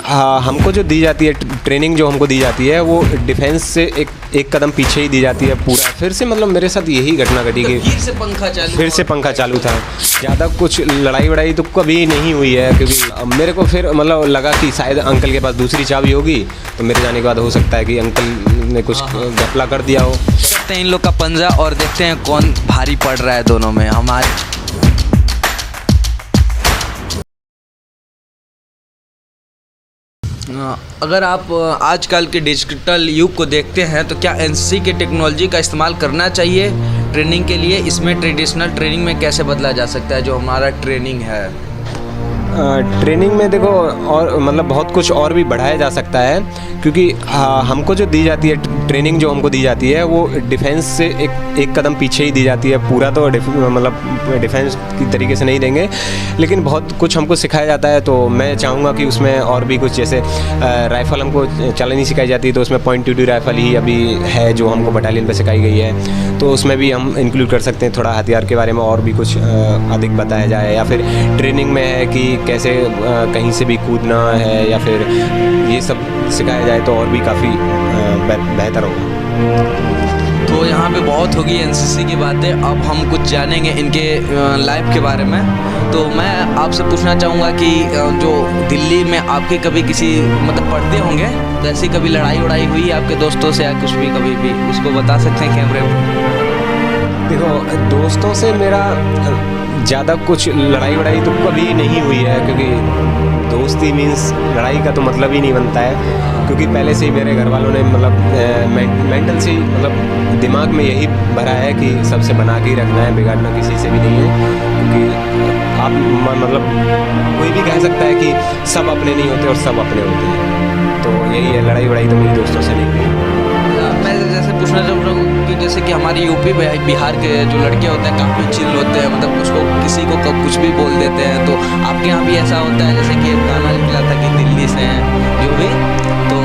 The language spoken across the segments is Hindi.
हाँ, हमको जो दी जाती है ट्रेनिंग जो हमको दी जाती है वो डिफेंस से एक कदम पीछे ही दी जाती है पूरा। फिर से मतलब मेरे साथ यही घटना घटी कि फिर से पंखा चालू था। ज़्यादा कुछ लड़ाई वड़ाई तो कभी नहीं हुई है, क्योंकि मेरे को फिर मतलब लगा कि शायद अंकल के पास दूसरी चाबी होगी, तो मेरे जाने के बाद हो सकता है कि अंकल ने कुछ घपला कर दिया हो। देखते हैं इन लोग का पंजा और देखते हैं कौन भारी पड़ रहा है दोनों में। हमारे अगर आप आजकल के डिजिटल युग को देखते हैं तो क्या एनसीसी के टेक्नोलॉजी का इस्तेमाल करना चाहिए ट्रेनिंग के लिए? इसमें ट्रेडिशनल ट्रेनिंग में कैसे बदला जा सकता है जो हमारा ट्रेनिंग है? ट्रेनिंग में देखो और मतलब बहुत कुछ और भी बढ़ाया जा सकता है, क्योंकि हमको जो दी जाती है ट्रेनिंग जो हमको दी जाती है वो डिफेंस से एक कदम पीछे ही दी जाती है पूरा। तो मतलब डिफेंस की तरीके से नहीं देंगे, लेकिन बहुत कुछ हमको सिखाया जाता है। तो मैं चाहूँगा कि उसमें और भी कुछ, जैसे राइफ़ल हमको चलानी सिखाई जाती है, तो उसमें .22 राइफ़ल ही अभी है जो हमको बटालियन पे सिखाई गई है, तो उसमें भी हम इंक्लूड कर सकते हैं। थोड़ा हथियार के बारे में और भी कुछ अधिक बताया जाए, या फिर ट्रेनिंग में है कि कैसे कहीं से भी कूदना है, या फिर ये सब सिखाया जाए तो और भी काफ़ी बेहतर होगा। तो यहाँ पे बहुत होगी एनसीसी की बातें, अब हम कुछ जानेंगे इनके लाइफ के बारे में। तो मैं आपसे पूछना चाहूँगा कि जो दिल्ली में आपके कभी किसी मतलब पढ़ते होंगे तो ऐसी कभी लड़ाई वड़ाई हुई आपके दोस्तों से या कुछ भी कभी भी, उसको बता सकते हैं कैमरे में? देखो, दोस्तों से मेरा ज़्यादा कुछ लड़ाई वड़ाई तो कभी नहीं हुई है, क्योंकि दोस्ती मीन्स लड़ाई का तो मतलब ही नहीं बनता है। क्योंकि पहले से ही मेरे घर वालों ने मतलब मेंटल से मतलब दिमाग में यही भरा है कि सबसे बना के ही रखना है, बिगाड़ना किसी से भी नहीं है। क्योंकि आप मतलब कोई भी कह सकता है कि सब अपने नहीं होते और सब अपने होते हैं, तो यही है, लड़ाई वड़ाई तो मेरी दोस्तों से नहीं हुई। मैं जैसे पूछना चाह रहा हूँ कि जैसे कि हमारे यूपी बिहार के जो लड़के होते हैं काफ़ी चिल होते हैं, मतलब उसको किसी को कब कुछ भी बोल देते हैं। तो आपके यहाँ भी ऐसा होता है? जैसे कि गाना निकला था कि दिल्ली से हैं जो भी, तो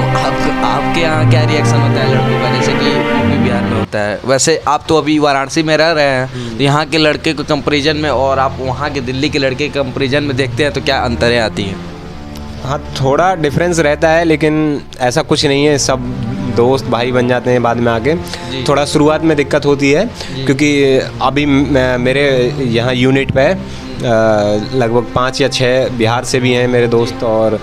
आपके यहाँ क्या रिएक्शन होता है लड़कों का, जैसे कि यूपी बिहार में होता है? वैसे आप तो अभी वाराणसी में रह रहे हैं, तो यहाँ के लड़के को कंपेरिजन में और आप वहाँ के दिल्ली के लड़के के कंपेरिजन में देखते हैं तो क्या अंतरें आती हैं? हाँ, थोड़ा डिफरेंस रहता है, लेकिन ऐसा कुछ नहीं है, सब दोस्त भाई बन जाते हैं बाद में आके। थोड़ा शुरुआत में दिक्कत होती है, क्योंकि अभी मेरे यहाँ यूनिट पे लगभग 5 या 6 बिहार से भी हैं मेरे दोस्त, और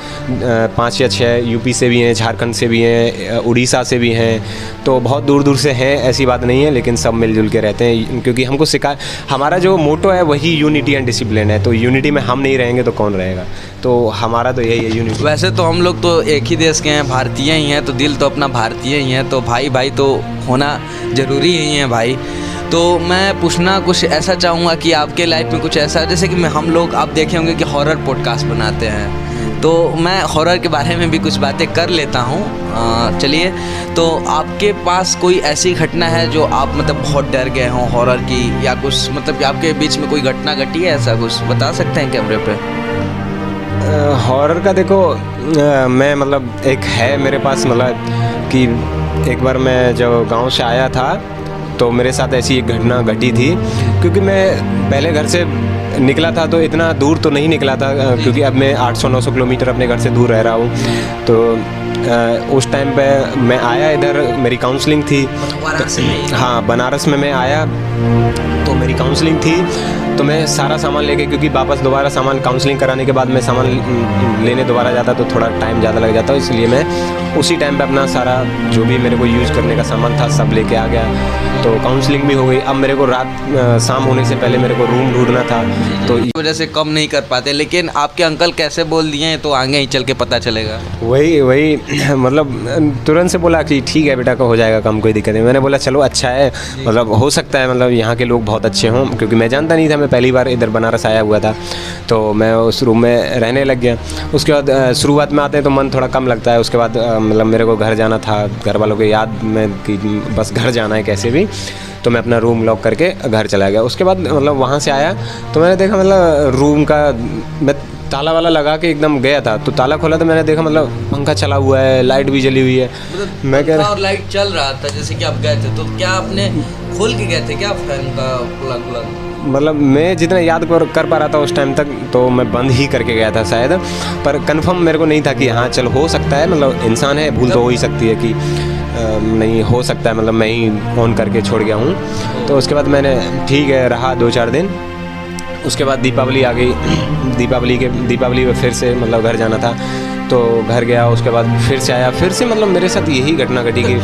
5 या 6 यूपी से भी हैं, झारखंड से भी हैं, उड़ीसा से भी हैं। तो बहुत दूर दूर से हैं, ऐसी बात नहीं है, लेकिन सब मिलजुल के रहते हैं, क्योंकि हमको हमारा जो मोटो है वही यूनिटी एंड डिसिप्लिन है। तो यूनिटी में हम नहीं रहेंगे तो कौन रहेगा? तो हमारा तो यही है, यूनिटी। वैसे तो हम लोग तो एक ही देश के हैं, भारतीय ही हैं, तो दिल तो अपना भारतीय ही है, तो भाई भाई तो होना ज़रूरी ही है भाई। तो मैं पूछना कुछ ऐसा चाहूँगा कि आपके लाइफ में कुछ ऐसा, जैसे कि हम लोग आप देखे होंगे कि हॉरर पॉडकास्ट बनाते हैं, तो मैं हॉरर के बारे में भी कुछ बातें कर लेता हूँ। चलिए, तो आपके पास कोई ऐसी घटना है जो आप मतलब बहुत डर गए हों हॉरर की, या कुछ मतलब आपके बीच में कोई घटना घटी है, ऐसा कुछ बता सकते हैं कैमरे पे? हॉरर का देखो, मैं मतलब एक है मेरे पास, मतलब कि एक बार मैं जब गांव से आया था तो मेरे साथ ऐसी एक घटना घटी थी। क्योंकि मैं पहले घर से निकला था तो इतना दूर तो नहीं निकला था, क्योंकि अब मैं 800-900 किलोमीटर अपने घर से दूर रह रहा हूँ। तो उस टाइम पे मैं आया इधर, मेरी काउंसलिंग थी। हाँ, बनारस में मैं आया तो मेरी काउंसलिंग थी, तो मैं सारा सामान लेके, क्योंकि वापस दोबारा सामान काउंसलिंग कराने के बाद मैं सामान लेने दोबारा जाता तो थोड़ा टाइम ज़्यादा लग जाता, इसलिए मैं उसी टाइम पे अपना सारा जो भी मेरे को यूज़ करने का सामान था सब लेके आ गया। तो काउंसलिंग भी हो गई। अब मेरे को शाम होने से पहले मेरे को रूम ढूंढना था, तो इस वजह से कम नहीं कर पाते। लेकिन आपके अंकल कैसे बोल दिए तो आगे ही चल के पता चलेगा। वही मतलब तुरंत से बोला कि ठीक है बेटा, का हो जाएगा कम, कोई दिक्कत नहीं। मैंने बोला चलो अच्छा है, मतलब हो सकता है, मतलब यहाँ के लोग बहुत अच्छे हों, क्योंकि मैं जानता नहीं था, मैं पहली बार इधर बनारस आया हुआ था, तो मैं उस रूम में रहने लग गया। उसके बाद शुरुआत में आते हैं तो मन थोड़ा कम लगता है, उसके बाद मतलब मेरे को घर जाना था, घर वालों के याद में कि बस घर जाना है कैसे भी, तो मैं अपना रूम लॉक करके घर चला गया। उसके बाद मतलब वहाँ से आया तो मैंने देखा मतलब रूम का मैं ताला वाला लगा के एकदम गया था, तो ताला खोला तो मैंने देखा मतलब पंखा चला हुआ है, लाइट भी जली हुई है। मतलब मैं कह रहा और लाइट चल रहा था जैसे कि आप गए थे, तो क्या आपने खोल के गए थे क्या फैन का प्लग? मतलब मैं जितना याद कर पा रहा था उस टाइम तक तो मैं बंद ही करके गया था शायद, पर कंफर्म मेरे को नहीं था कि हाँ चल हो सकता है, मतलब इंसान है, भूल तो हो ही सकती है कि नहीं हो सकता है, मतलब मैं ही ऑन करके छोड़ गया हूँ। तो उसके बाद मैंने ठीक है रहा 2-4 दिन। उसके बाद दीपावली आ गई। दीपावली में फिर से मतलब घर जाना था तो घर गया। उसके बाद फिर से आया, फिर से मतलब मेरे साथ यही घटना घटी कि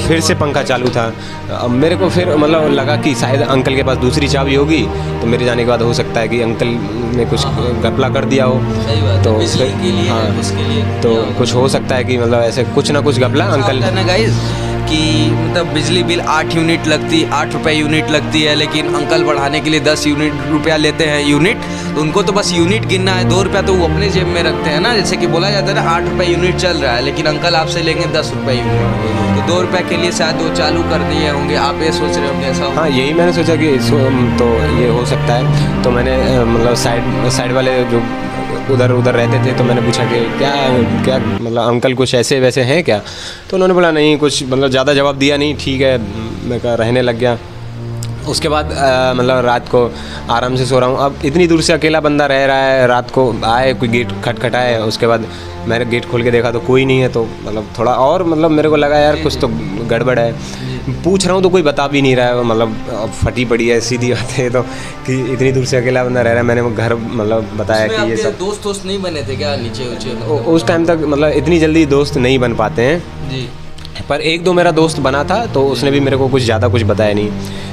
फिर से पंखा चालू था। अब मेरे को फिर मतलब लगा कि शायद अंकल के पास दूसरी चाबी होगी, तो मेरे जाने के बाद हो सकता है कि अंकल ने कुछ घपला कर दिया हो। तो हाँ, तो कुछ हो सकता है कि मतलब ऐसे कुछ ना कुछ घपला अंकल कि मतलब बिजली बिल 8 यूनिट लगती, 8 रुपये यूनिट लगती है, लेकिन अंकल बढ़ाने के लिए 10 रुपया लेते हैं यूनिट। तो उनको तो बस यूनिट गिनना है, 2 रुपया तो वो अपने जेब में रखते हैं ना। जैसे कि बोला जाता है ना 8 रुपये यूनिट चल रहा है, लेकिन अंकल आपसे लेंगे 10 रुपये यूनिट। तो 2 रुपये के लिए शायद वो चालू कर दिए होंगे, आप ये सोच रहे होंगे ऐसा? हाँ, यही मैंने सोचा कि तो ये हो सकता है। तो मैंने मतलब साइड वाले जो उधर रहते थे तो मैंने पूछा कि क्या मतलब अंकल कुछ ऐसे वैसे हैं क्या? तो उन्होंने बोला नहीं कुछ, मतलब ज़्यादा जवाब दिया नहीं, ठीक है मैं कहा रहने लग गया। उसके बाद मतलब रात को आराम से सो रहा हूँ। अब इतनी दूर से अकेला बंदा रह रहा है, रात को आए कोई गेट खटखटाए, उसके बाद मैंने गेट खोल के देखा तो कोई नहीं है। तो मतलब थोड़ा और मतलब मेरे को लगा यार कुछ तो गड़बड़ है। पूछ रहा हूँ तो कोई बता भी नहीं रहा है, मतलब फटी पड़ी है, सीधी बात है। तो कि इतनी दूर से अकेला बंदा रह रहा है, मैंने वो घर मतलब बताया कि ये सब दोस्त नहीं बने थे क्या नीचे उस टाइम तक? मतलब इतनी जल्दी दोस्त नहीं बन पाते हैं जी। पर 1-2 मेरा दोस्त बना था तो उसने भी मेरे को कुछ ज़्यादा कुछ बताया नहीं।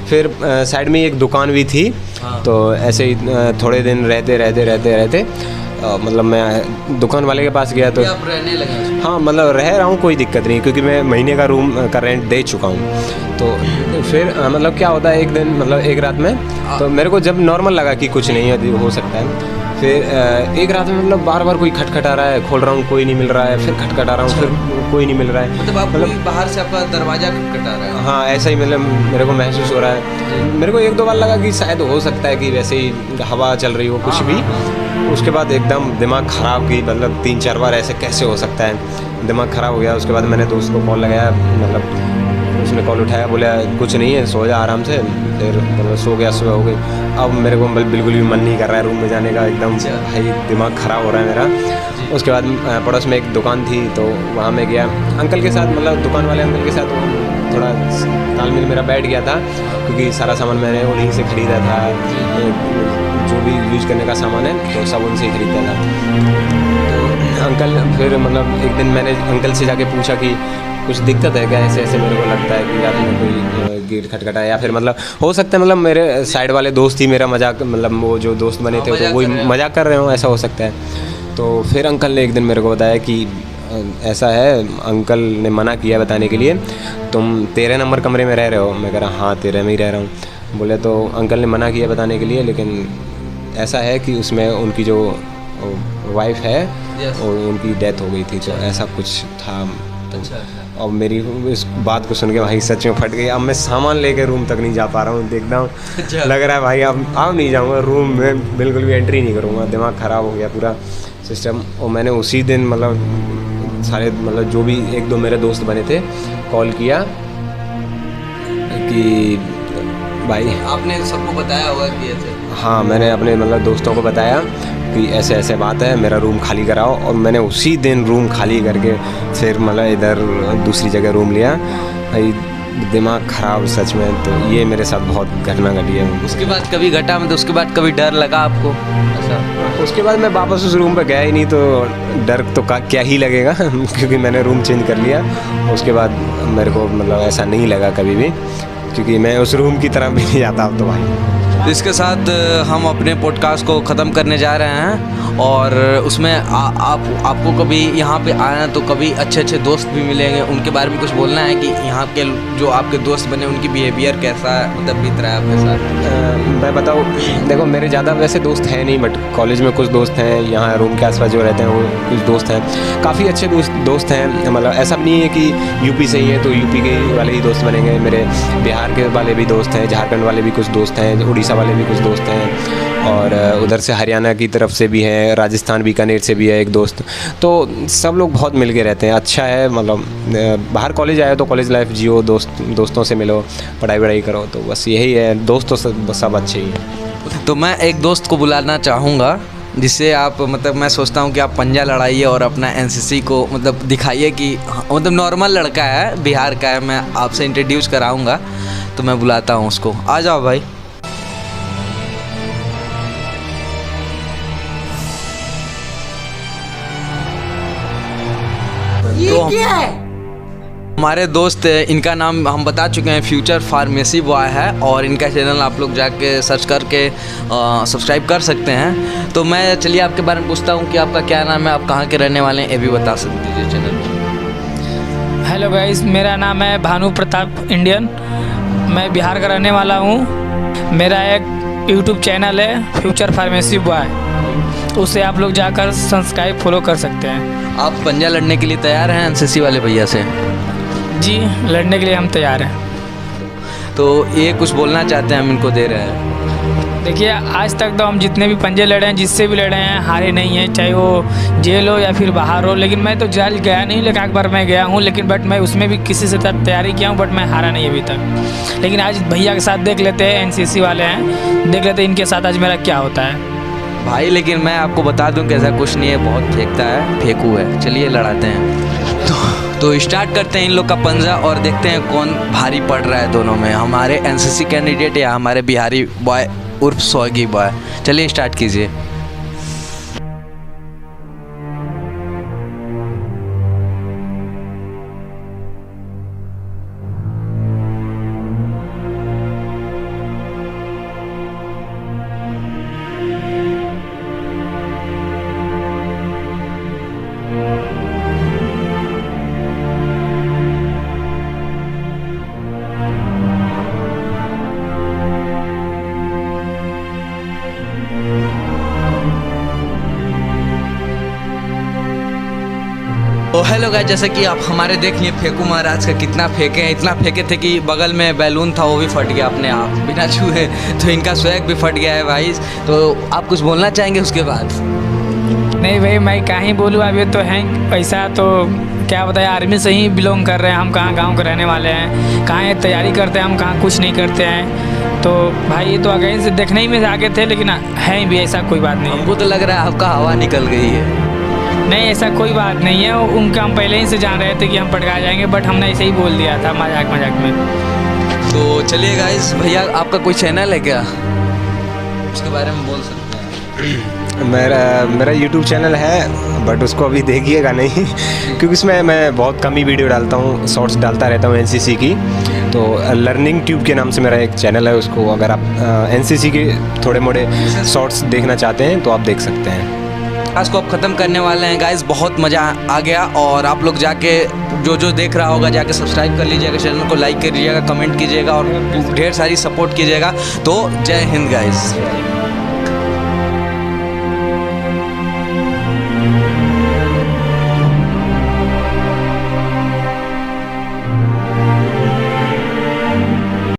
फिर साइड में एक दुकान भी थी। हाँ। तो ऐसे ही थोड़े दिन रहते मतलब मैं दुकान वाले के पास गया तो आप रहने लगे? हाँ, मतलब रह रहा हूँ, कोई दिक्कत नहीं, क्योंकि मैं महीने का रूम का रेंट दे चुका हूँ। तो फिर मतलब क्या होता है एक दिन मतलब एक रात में तो मेरे को जब नॉर्मल लगा कि कुछ नहीं है हो सकता है, फिर एक रात में मतलब बार कोई खटखटा रहा है, खोल रहा हूँ कोई नहीं मिल रहा है, फिर खटखटा रहा हूँ फिर कोई नहीं मिल रहा है। मतलब बाहर से आपका दरवाजा खटखटा रहा है? हाँ, ऐसा ही मतलब मेरे को महसूस हो रहा है। मेरे को 1-2 बार लगा कि शायद हो सकता है कि वैसे ही हवा चल रही हो कुछ भी। उसके बाद एकदम दिमाग ख़राब की, मतलब 3-4 बार ऐसे कैसे हो सकता है, दिमाग ख़राब हो गया। उसके बाद मैंने दोस्त को कॉल लगाया, मतलब उसने कॉल उठाया, बोला कुछ नहीं है सो जा आराम से। फिर मतलब सो गया, सुबह हो गई। अब मेरे को बिल्कुल भी मन नहीं कर रहा है रूम में जाने का, एकदम भाई दिमाग ख़राब हो रहा है मेरा। उसके बाद पड़ोस में एक दुकान थी तो वहाँ मैं गया अंकल के साथ, मतलब दुकान वाले अंकल के साथ थोड़ा तालमेल मेरा बैठ गया था, क्योंकि सारा सामान मैंने उन्हीं से ख़रीदा था। जो भी यूज़ करने का सामान है तो सब उनसे ही ख़रीदा था। तो अंकल फिर मतलब एक दिन मैंने अंकल से जाके पूछा कि कुछ दिक्कत है क्या, ऐसे मेरे को लगता है कि रात में कोई गेट खटखटा है, या फिर मतलब हो सकता है मतलब मेरे साइड वाले दोस्त ही मेरा मजाक, मतलब वो जो दोस्त बने थे तो वही मजाक कर रहे हो, ऐसा हो सकता है। तो फिर अंकल ने एक दिन मेरे को बताया कि ऐसा है, अंकल ने मना किया बताने के लिए, तुम 13 नंबर कमरे में रह रहे हो। मैं कह रहा हाँ 13 में ही रह रहा हूँ। बोले तो अंकल ने मना किया बताने के लिए, लेकिन ऐसा है कि उसमें उनकी जो वाइफ है और उनकी डेथ हो गई थी, तो ऐसा कुछ था। और मेरी इस बात को सुन के भाई सच में फट गई। अब मैं सामान लेके रूम तक नहीं जा पा रहा हूँ, देखता हूँ लग रहा है भाई अब नहीं जाऊँगा रूम में, बिल्कुल भी एंट्री नहीं करूँगा, दिमाग ख़राब हो गया पूरा सिस्टम। और मैंने उसी दिन मतलब सारे मतलब जो भी 1-2 मेरे दोस्त बने थे कॉल किया कि भाई, आपने सबको बताया होगा कि ऐसे? हाँ, मैंने अपने मतलब दोस्तों को बताया कि ऐसे ऐसे बात है, मेरा रूम खाली कराओ। और मैंने उसी दिन रूम खाली करके फिर मतलब इधर दूसरी जगह रूम लिया। भाई दिमाग ख़राब सच में। तो ये मेरे साथ बहुत घटना घटी है। उसके बाद कभी घटा मतलब उसके बाद कभी डर लगा आपको ऐसा? उसके बाद मैं वापस उस रूम पे गया ही नहीं, तो डर तो क्या ही लगेगा क्योंकि मैंने रूम चेंज कर लिया। उसके बाद मेरे को मतलब ऐसा नहीं लगा कभी भी, क्योंकि मैं उस रूम की तरफ भी नहीं जाता अब तो भाई। इसके साथ हम अपने पॉडकास्ट को ख़त्म करने जा रहे हैं। और उसमें आपको कभी यहाँ पे आना तो कभी अच्छे दोस्त भी मिलेंगे, उनके बारे में कुछ बोलना है कि यहाँ के जो आपके दोस्त बने उनकी बिहेवियर कैसा मतलब बीत रहा है आपके साथ? मैं बताऊँ, देखो मेरे ज़्यादा वैसे दोस्त हैं नहीं, बट कॉलेज में कुछ दोस्त हैं, यहाँ रूम के आसपास जो रहते हैं वो कुछ दोस्त हैं, काफ़ी अच्छे दोस्त हैं। मतलब ऐसा नहीं है कि यूपी से ही है तो यूपी के वाले ही दोस्त बनेंगे, मेरे बिहार के वाले भी दोस्त हैं, झारखंड वाले भी कुछ दोस्त हैं, उड़ीसा वाले भी कुछ दोस्त हैं, और उधर से हरियाणा की तरफ से भी हैं, राजस्थान बीकानेर से भी है एक दोस्त। तो सब लोग बहुत मिल के रहते हैं, अच्छा है। मतलब बाहर कॉलेज आए तो कॉलेज लाइफ जियो, दोस्तों से मिलो, पढ़ाई वढ़ाई करो, तो बस यही है। दोस्त तो सब अच्छे ही हैं। तो मैं एक दोस्त को बुलाना चाहूँगा जिससे आप मतलब मैं सोचता हूँ कि आप पंजा लड़ाइए और अपना एनसीसी को मतलब दिखाइए कि मतलब नॉर्मल लड़का है, बिहार का है। मैं आपसे इंट्रोड्यूस कराऊँगा, तो मैं बुलाता हूँ उसको। आ जाओ भाई। तो हमारे दोस्त, इनका नाम हम बता चुके हैं, फ्यूचर फार्मेसी बॉय है, और इनका चैनल आप लोग जाके सर्च करके सब्सक्राइब कर सकते हैं। तो मैं चलिए आपके बारे में पूछता हूँ कि आपका क्या नाम है, आप कहाँ के रहने वाले हैं, ये भी बता सकते दीजिए चैनल। हेलो गाइस, मेरा नाम है भानु प्रताप इंडियन। मैं बिहार का रहने वाला हूँ। मेरा एक यूट्यूब चैनल है फ्यूचर फार्मेसी बॉय, उसे आप लोग जाकर सब्सक्राइब फॉलो कर सकते हैं। आप पंजा लड़ने के लिए तैयार हैं एनसीसी वाले भैया से? जी, लड़ने के लिए हम तैयार हैं। तो ये कुछ बोलना चाहते हैं, हम इनको दे रहे हैं। देखिए, आज तक तो हम जितने भी पंजे लड़े हैं, जिससे भी लड़े हैं, हारे नहीं हैं, चाहे वो जेल हो या फिर बाहर हो। लेकिन मैं तो जेल गया नहीं, लेकिन एक बार मैं गया हूँ, लेकिन बट मैं उसमें भी किसी से तैयारी किया हूँ, बट मैं हारा नहीं अभी तक। लेकिन आज भैया के साथ देख लेते हैं, एनसीसी वाले हैं, देख लेते हैं इनके साथ आज मेरा क्या होता है भाई। लेकिन मैं आपको बता दूं कि ऐसा कुछ नहीं है, बहुत फेंकता है, फेंकू है। चलिए लड़ाते हैं। तो स्टार्ट करते हैं इन लोग का पंजा और देखते हैं कौन भारी पड़ रहा है दोनों में, हमारे एनसीसी कैंडिडेट या हमारे बिहारी बॉय उर्फ स्वैगी बॉय। चलिए स्टार्ट कीजिए। तो हेलो गाइस, जैसे कि आप हमारे देख लिए फेंकू महाराज का कितना फेंके हैं, इतना फेंके थे कि बगल में बैलून था वो भी फट गया अपने आप बिना छुए। तो इनका स्वैग भी फट गया है भाई। तो आप कुछ बोलना चाहेंगे उसके बाद? नहीं भाई, मैं कहाँ ही बोलूँ, अभी तो हैं पैसा तो क्या बताए, आर्मी से ही बिलोंग कर रहे हैं हम, कहाँ गांव के रहने वाले हैं, कहाँ ये तैयारी करते हैं हम, कहाँ कुछ नहीं करते हैं। तो भाई ये तो अगेन से देखने ही में आगे थे, लेकिन हैं भी, ऐसा कोई बात नहीं है। हमको तो लग रहा है आपका हवा निकल गई है। नहीं, ऐसा कोई बात नहीं है, उनका हम पहले ही से जान रहे थे कि हम पटका जाएंगे, बट हमने ऐसे ही बोल दिया था मजाक में। तो चलिए गाइस, भैया आपका कोई चैनल है क्या, उसके बारे में बोल सकते हैं? मेरा यूट्यूब चैनल है, बट उसको अभी देखिएगा नहीं क्योंकि उसमें मैं बहुत कम ही वीडियो डालता हूँ, शॉर्ट्स डालता रहता हूँ एनसीसी की। तो लर्निंग ट्यूब के नाम से मेरा एक चैनल है, उसको अगर आप एनसीसी के थोड़े मोड़े शॉर्ट्स देखना चाहते हैं तो आप देख सकते हैं। आज को अब ख़त्म करने वाले हैं गाइस, बहुत मज़ा आ गया। और आप लोग जाके जो देख रहा होगा जाके सब्सक्राइब कर लीजिएगा, चैनल को लाइक करिएगा, कमेंट कीजिएगा और ढेर सारी सपोर्ट कीजिएगा। तो जय हिंद गाइस।